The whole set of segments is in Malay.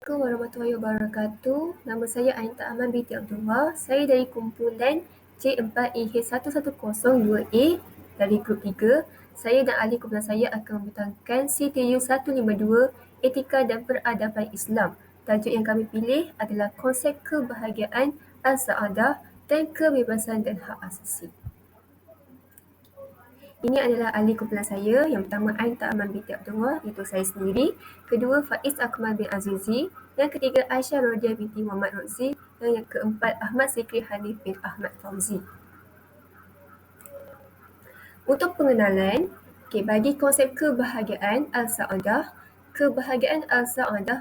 Assalamualaikum warahmatullahi wabarakatuh. Nama saya Anita Aman binti Abdullah. Saya dari kumpulan C4IH1102A dari grup 3. Saya dan ahli kumpulan saya akan membentangkan CTU 152 Etika dan Peradaban Islam. Tajuk yang kami pilih adalah konsep kebahagiaan al-sa'adah dan kebebasan dan hak asasi. Ini adalah ahli kumpulan saya. Yang pertama, Anita Aman binti Abdullah, iaitu saya sendiri. Kedua, Faiz Akmal bin Azizi. Yang ketiga, Aisyah Rodia binti Muhammad Rozi. Dan yang keempat, Ahmad Zikri Hanif bin Ahmad Fauzi. Untuk pengenalan, bagi konsep kebahagiaan al-sa'adah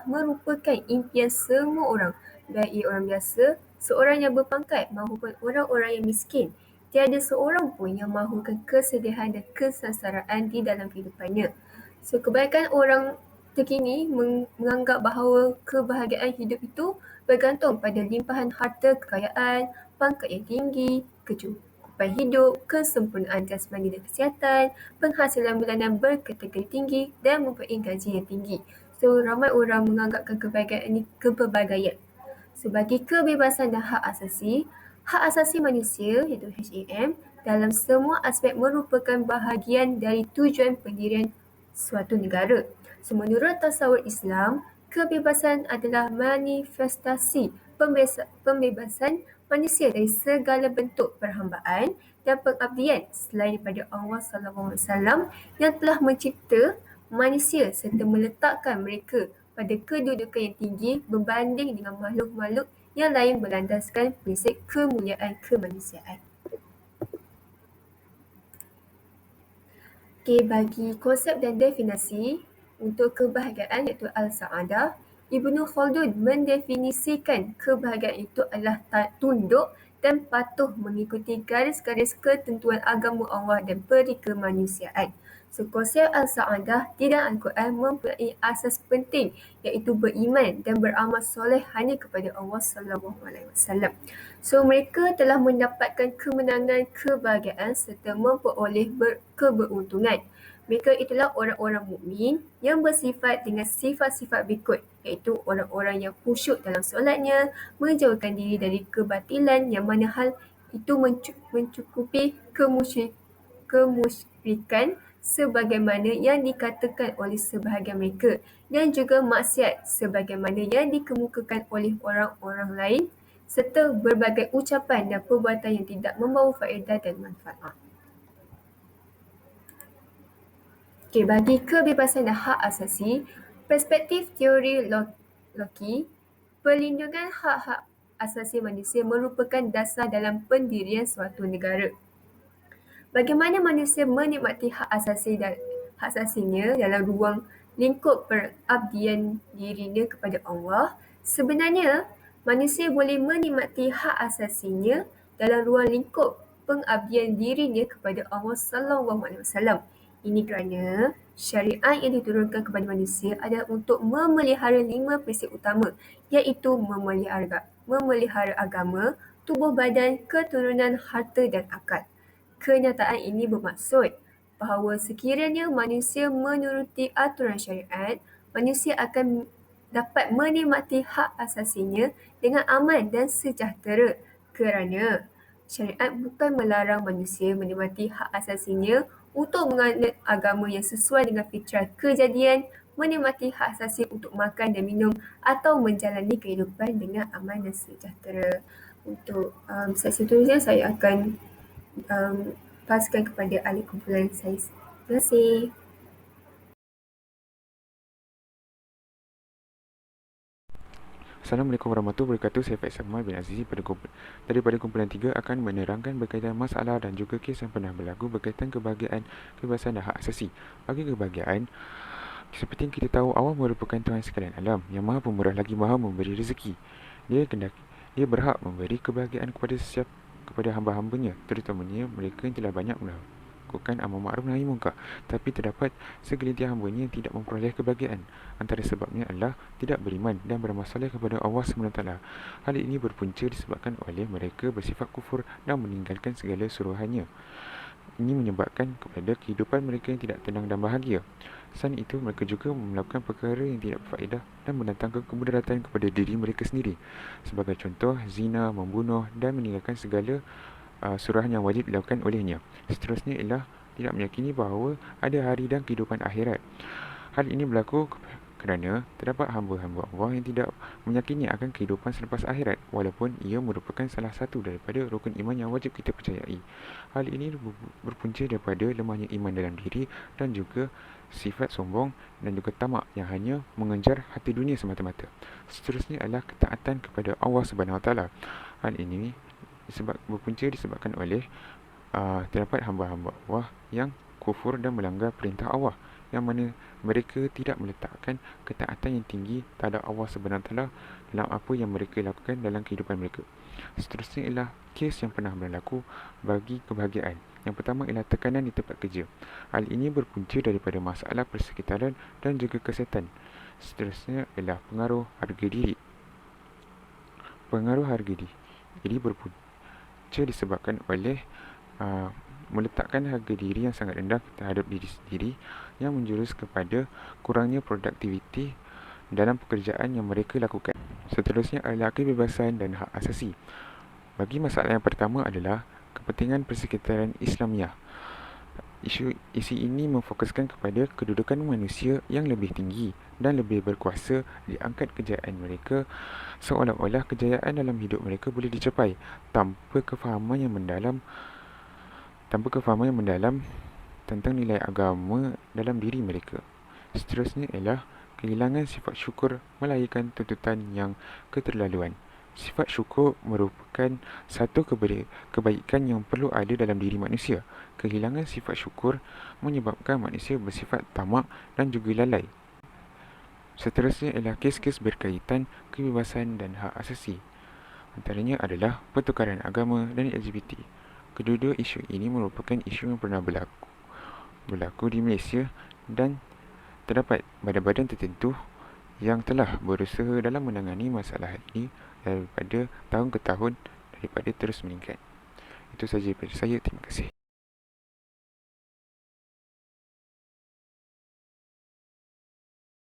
merupakan impian semua orang, baik ia orang biasa, seorang yang berpangkat maupun orang-orang yang miskin. Tiada seorang pun yang mahukan kesedihan dan kesengsaraan di dalam kehidupannya. So, kebanyakan orang terkini menganggap bahawa kebahagiaan hidup itu bergantung pada limpahan harta kekayaan, pangkat yang tinggi, kecukupan hidup, kesempurnaan jasmani dan kesihatan, penghasilan bulanan berkategori tinggi dan mempunyai gaji yang tinggi. So, ramai orang menganggapkan kebahagiaan ini kepelbagaian. Sebagai kebebasan dan hak asasi manusia iaitu HAM dalam semua aspek merupakan bahagian dari tujuan pendirian suatu negara. So, menurut tasawuf Islam, kebebasan adalah manifestasi pembebasan manusia dari segala bentuk perhambaan dan pengabdian selain daripada Allah SAW yang telah mencipta manusia serta meletakkan mereka pada kedudukan yang tinggi berbanding dengan makhluk-makhluk yang lain berlandaskan prinsip kemuliaan kemanusiaan. Bagi konsep dan definisi untuk kebahagiaan iaitu al-sa'adah, Ibnu Khaldun mendefinisikan kebahagiaan itu adalah tunduk dan patuh mengikuti garis-garis ketentuan agama Allah dan peri kemanusiaan. So, konsep al-sa'adah di dalam Al-Quran mempunyai asas penting iaitu beriman dan beramal soleh hanya kepada Allah SAW. So, mereka telah mendapatkan kemenangan, kebahagiaan serta memperoleh keberuntungan. Mereka itulah orang-orang mukmin yang bersifat dengan sifat-sifat berikut, iaitu orang-orang yang khusyuk dalam solatnya, menjauhkan diri dari kebatilan yang mana hal itu mencukupi kemusyrikan sebagaimana yang dikatakan oleh sebahagian mereka dan juga maksiat sebagaimana yang dikemukakan oleh orang-orang lain serta berbagai ucapan dan perbuatan yang tidak membawa faedah dan manfaat. Bagi kebebasan dan hak asasi, perspektif teori Locke, perlindungan hak-hak asasi manusia merupakan dasar dalam pendirian suatu negara. Bagaimana manusia menikmati hak asasinya dalam ruang lingkup perabdian dirinya kepada Allah? Sebenarnya, manusia boleh menikmati hak asasinya dalam ruang lingkup pengabdian dirinya kepada Allah SAW. Ini kerana syariat yang diturunkan kepada manusia adalah untuk memelihara 5 prinsip utama, iaitu memelihara agama, tubuh badan, keturunan, harta dan akal. Kenyataan ini bermaksud bahawa sekiranya manusia menuruti aturan syariat, manusia akan dapat menikmati hak asasinya dengan aman dan sejahtera kerana syariat bukan melarang manusia menikmati hak asasinya untuk menganut agama yang sesuai dengan fitrah kejadian, menikmati hak asasi untuk makan dan minum atau menjalani kehidupan dengan aman dan sejahtera. Untuk sesi seterusnya saya akan paskan kepada ahli kumpulan saya. Terima kasih. Assalamualaikum warahmatullahi wabarakatuh. Saya Faiz Akmal bin Azizi daripada kumpulan 3 akan menerangkan berkaitan masalah dan juga kes yang pernah berlaku berkaitan kebahagiaan, kebebasan dan hak asasi. Bagi kebahagiaan, seperti yang kita tahu, Allah merupakan Tuhan sekalian alam yang maha pemurah lagi maha memberi rezeki. Dia berhak memberi kebahagiaan kepada hamba-hambanya, terutamanya mereka yang telah banyak melakukan amal ma'ruf nahi munkar, tapi terdapat segelintir hambanya yang tidak memperoleh kebahagiaan. Antara sebabnya adalah tidak beriman dan beramal soleh kepada Allah SWT. Hal ini berpunca disebabkan oleh mereka bersifat kufur dan meninggalkan segala suruhannya. Ini menyebabkan kepada kehidupan mereka yang tidak tenang dan bahagia. Selain itu, mereka juga melakukan perkara yang tidak berfaedah dan mendatangkan kemudaratan kepada diri mereka sendiri. Sebagai contoh, zina, membunuh dan meninggalkan segala surah yang wajib dilakukan olehnya. Seterusnya ialah tidak meyakini bahawa ada hari dan kehidupan akhirat. Hal ini berlaku kerana terdapat hamba-hamba Allah yang tidak meyakini akan kehidupan selepas akhirat, walaupun ia merupakan salah satu daripada rukun iman yang wajib kita percayai. Hal ini berpunca daripada lemahnya iman dalam diri dan juga sifat sombong dan juga tamak yang hanya mengejar harta dunia semata-mata. Seterusnya adalah ketaatan kepada Allah Subhanahu Wa Taala. Hal ini berpunca disebabkan oleh terdapat hamba-hamba Allah yang kufur dan melanggar perintah Allah, yang mana mereka tidak meletakkan ketaatan yang tinggi terhadap Allah Subhanahu Taala dalam apa yang mereka lakukan dalam kehidupan mereka. Seterusnya ialah kes yang pernah berlaku bagi kebahagiaan. Yang pertama ialah tekanan di tempat kerja. Hal ini berpunca daripada masalah persekitaran dan juga kesihatan. Seterusnya ialah pengaruh harga diri. Pengaruh harga diri ini berpunca disebabkan oleh meletakkan harga diri yang sangat rendah terhadap diri sendiri, yang menjurus kepada kurangnya produktiviti dalam pekerjaan yang mereka lakukan. Seterusnya adalah kebebasan dan hak asasi. Bagi masalah yang pertama adalah kepentingan persekitaran Islamiah. Isu ini memfokuskan kepada kedudukan manusia yang lebih tinggi dan lebih berkuasa diangkat kejayaan mereka, seolah-olah kejayaan dalam hidup mereka boleh dicapai tanpa kefahaman yang mendalam tentang nilai agama dalam diri mereka. Seterusnya ialah kehilangan sifat syukur melahirkan tuntutan yang keterlaluan. Sifat syukur merupakan satu kebaikan yang perlu ada dalam diri manusia. Kehilangan sifat syukur menyebabkan manusia bersifat tamak dan juga lalai. Seterusnya ialah kes-kes berkaitan kebebasan dan hak asasi. Antaranya adalah pertukaran agama dan LGBT. Kedua-dua isu ini merupakan isu yang pernah berlaku di Malaysia, dan terdapat badan-badan tertentu yang telah berusaha dalam menangani masalah ini daripada tahun ke tahun, daripada terus meningkat. Itu sahaja daripada saya. Terima kasih.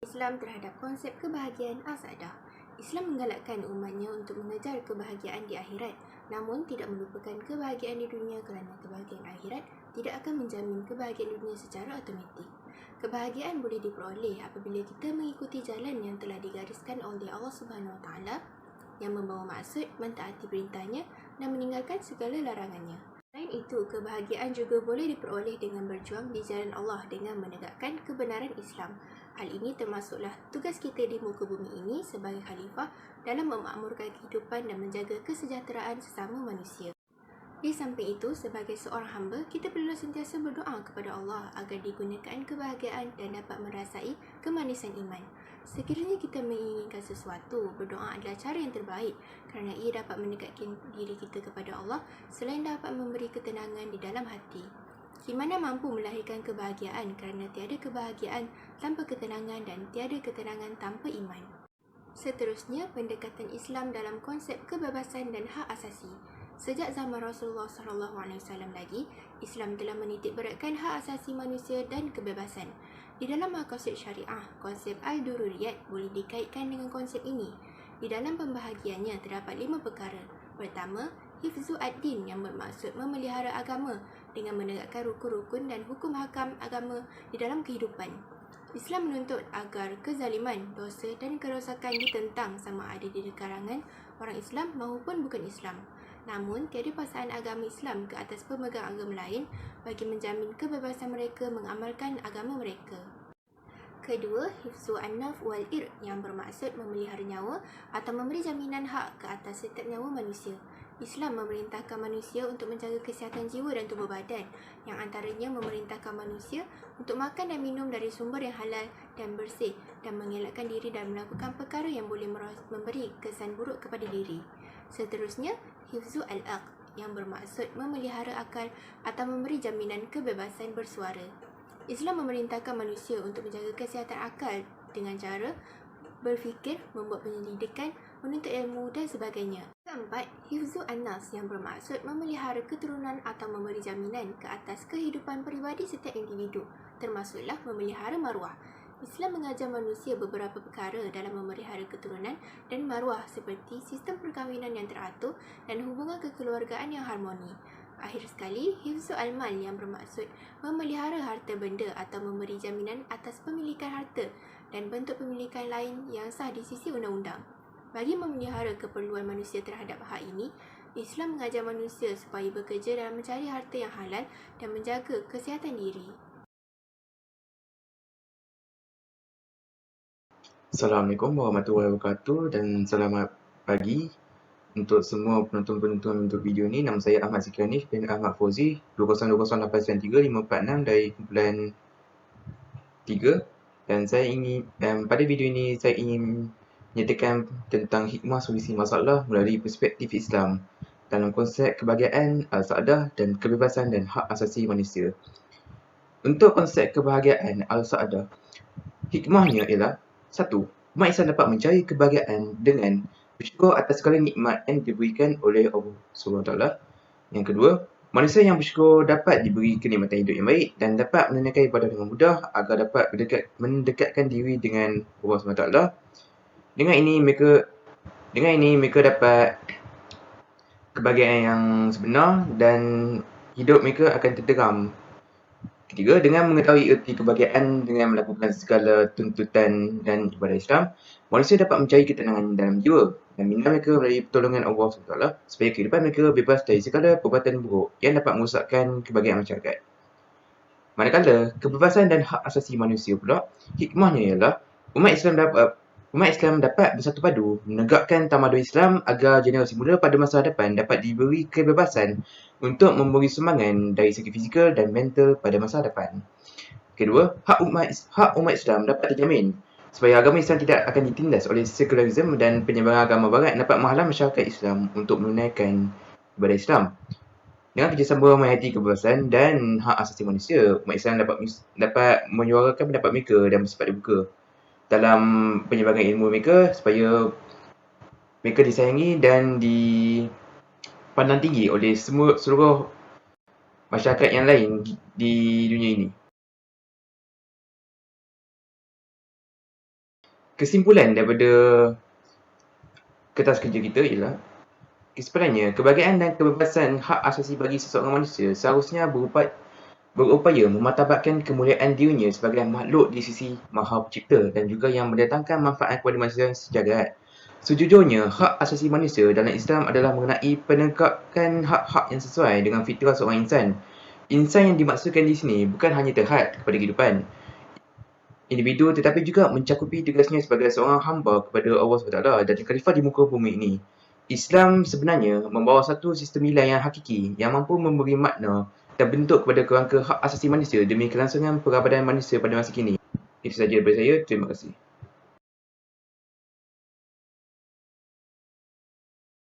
Islam terhadap konsep kebahagiaan Al-Sa'adah. Islam menggalakkan umatnya untuk mengejar kebahagiaan di akhirat, namun tidak melupakan kebahagiaan di dunia kerana kebahagiaan akhirat tidak akan menjamin kebahagiaan dunia secara automatik. Kebahagiaan boleh diperoleh apabila kita mengikuti jalan yang telah digariskan oleh Allah Subhanahu Wa Taala, yang membawa maksud mentaati perintahnya dan meninggalkan segala larangannya. Selain itu, kebahagiaan juga boleh diperoleh dengan berjuang di jalan Allah dengan menegakkan kebenaran Islam. Hal ini termasuklah tugas kita di muka bumi ini sebagai khalifah dalam memakmurkan kehidupan dan menjaga kesejahteraan sesama manusia. Di samping itu, sebagai seorang hamba, kita perlu sentiasa berdoa kepada Allah agar digunakan kebahagiaan dan dapat merasai kemanisan iman. Sekiranya kita menginginkan sesuatu, berdoa adalah cara yang terbaik kerana ia dapat mendekatkan diri kita kepada Allah selain dapat memberi ketenangan di dalam hati. Gimana mampu melahirkan kebahagiaan kerana tiada kebahagiaan tanpa ketenangan dan tiada ketenangan tanpa iman. Seterusnya, pendekatan Islam dalam konsep kebebasan dan hak asasi. Sejak zaman Rasulullah SAW lagi, Islam telah menitikberatkan hak asasi manusia dan kebebasan. Di dalam maqasid syariah, konsep al-dururiyat boleh dikaitkan dengan konsep ini. Di dalam pembahagiannya terdapat 5 perkara. Pertama, hifzu ad-din yang bermaksud memelihara agama dengan menegakkan rukun-rukun dan hukum hakam agama di dalam kehidupan. Islam menuntut agar kezaliman, dosa dan kerosakan ditentang sama ada di kalangan orang Islam maupun bukan Islam. Namun, tiada paksaan agama Islam ke atas pemegang agama lain bagi menjamin kebebasan mereka mengamalkan agama mereka. Kedua, hifzu an-naf wal-ir yang bermaksud memelihara nyawa atau memberi jaminan hak ke atas setiap nyawa manusia. Islam memerintahkan manusia untuk menjaga kesihatan jiwa dan tubuh badan, yang antaranya memerintahkan manusia untuk makan dan minum dari sumber yang halal dan bersih dan mengelakkan diri dan melakukan perkara yang boleh memberi kesan buruk kepada diri. Seterusnya, hifzu al-aql yang bermaksud memelihara akal atau memberi jaminan kebebasan bersuara. Islam memerintahkan manusia untuk menjaga kesihatan akal dengan cara berfikir, membuat penyelidikan, menuntut ilmu dan sebagainya. Keempat, hifzu an-nafs yang bermaksud memelihara keturunan atau memberi jaminan ke atas kehidupan peribadi setiap individu. termasuklah memelihara maruah. Islam mengajar manusia beberapa perkara dalam memelihara keturunan dan maruah seperti sistem perkahwinan yang teratur dan hubungan kekeluargaan yang harmoni. Akhir sekali, hifzu al-mal yang bermaksud memelihara harta benda atau memberi jaminan atas pemilikan harta dan bentuk pemilikan lain yang sah di sisi undang-undang. Bagi memelihara keperluan manusia terhadap hak ini, Islam mengajar manusia supaya bekerja dalam mencari harta yang halal dan menjaga kesihatan diri. Assalamualaikum warahmatullahi wabarakatuh dan selamat pagi untuk semua penonton-penonton untuk video ni. Nama saya Ahmad Zikranif bin Ahmad Fauzi, 2020893 dari kumpulan 3, dan pada video ini saya ingin menyatakan tentang hikmah solusi masalah melalui perspektif Islam dalam konsep kebahagiaan, al-sa'adah dan kebebasan dan hak asasi manusia. Untuk konsep kebahagiaan al-sa'adah, hikmahnya ialah 1. Umat Islam dapat mencari kebahagiaan dengan bersyukur atas segala nikmat yang diberikan oleh Allah SWT. Yang kedua, manusia yang bersyukur dapat diberi kenikmatan hidup yang baik dan dapat menunaikan ibadah dengan mudah agar dapat mendekatkan diri dengan Allah SWT. Dengan ini mereka dapat kebahagiaan yang sebenar dan hidup mereka akan tenteram. Ketiga, dengan mengetahui erti kebahagiaan dengan melakukan segala tuntutan dan ibadah Islam, manusia dapat mencari ketenangan dalam jiwa dan minda mereka melalui pertolongan Allah SWT supaya kehidupan mereka bebas dari segala perbuatan buruk yang dapat merosakkan kebahagiaan masyarakat. Manakala, kebebasan dan hak asasi manusia pula, hikmahnya ialah umat Islam dapat bersatu padu menegakkan tamadun Islam agar generasi muda pada masa hadapan dapat diberi kebebasan untuk memberi sumbangan dari segi fizikal dan mental pada masa hadapan. Kedua, hak umat Islam dapat terjamin supaya agama Islam tidak akan ditindas oleh sekularisme dan penyebaran agama barat dapat menghalang masyarakat Islam untuk menunaikan ibadah Islam. Dengan kerjasama menghayati kebebasan dan hak asasi manusia, umat Islam dapat menyuarakan pendapat mereka dan bersifat terbuka dalam penyebaran ilmu mereka supaya mereka disayangi dan dipandang tinggi oleh seluruh masyarakat yang lain di dunia ini. Kesimpulan daripada kertas kerja kita ialah kesimpulannya, kebahagiaan dan kebebasan hak asasi bagi seseorang manusia seharusnya berupaya memartabatkan kemuliaan dirinya sebagai makhluk di sisi Maha Pencipta dan juga yang mendatangkan manfaat kepada manusia sejagat. Sejujurnya, hak asasi manusia dalam Islam adalah mengenai penegakan hak-hak yang sesuai dengan fitrah seorang insan. Insan yang dimaksudkan di sini bukan hanya terhad kepada kehidupan individu tetapi juga mencakupi tugasnya sebagai seorang hamba kepada Allah SWT dan khalifah di muka bumi ini. Islam sebenarnya membawa satu sistem nilai yang hakiki yang mampu memberi makna dan bentuk kepada kerangka hak asasi manusia demi kelangsungan perabadian manusia pada masa kini. Itu sahaja daripada saya. Terima kasih.